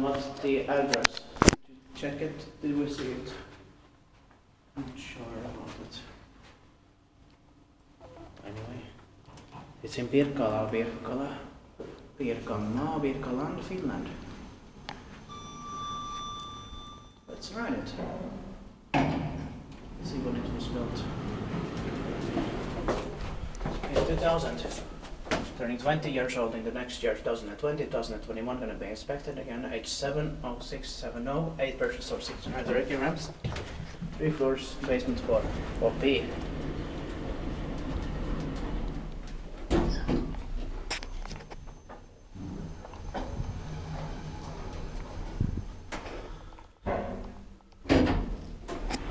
what's the address? Did you check it? Did we see it? I'm not sure about it. Anyway, it's in Pirkkala, Pirkkaland, Finland. Let's write it. Let's see when it was built. In 2000. Turning 20 years old in the next year, 2020, 2021, gonna be inspected again. Age 70670, 8 persons or 630 grams. 3 floors, basement 4, 4B.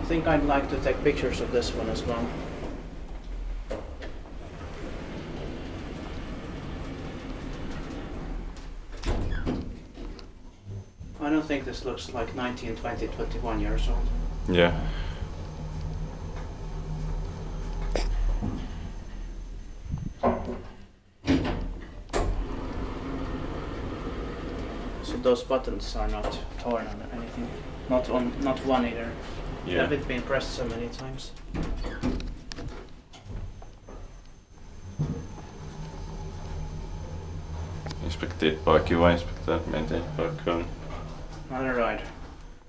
I think I'd like to take pictures of this one as well. I don't think this looks like 19, 20, 21 years old. Yeah. So those buttons are not torn or anything. Not one either. Yeah. Haven't been pressed so many times. Inspected by QA inspector, maintained by Kone. Another ride.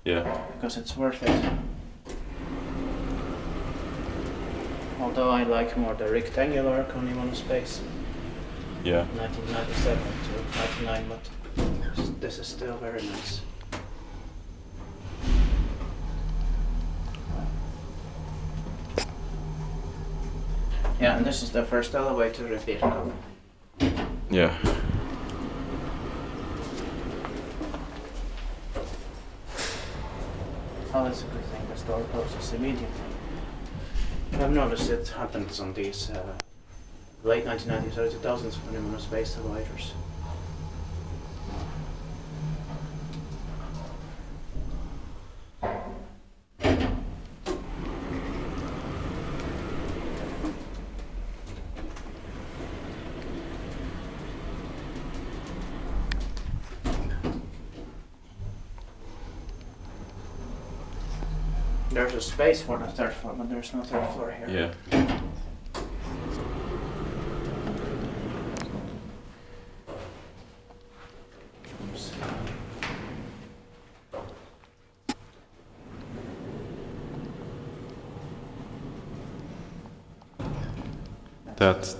Yeah. Because it's worth it. Although I like more the rectangular Kone monospace. Yeah. 1997 to 99, but this is still very nice. Yeah, and this is the first elevator in Pirkkala. Yeah. Oh, that's a good thing, the door closes immediately. I've noticed it happens on these late 1990s, early 2000s monospace elevators. There's a space for the third floor, but there's no third floor here. Yeah. Oops. That's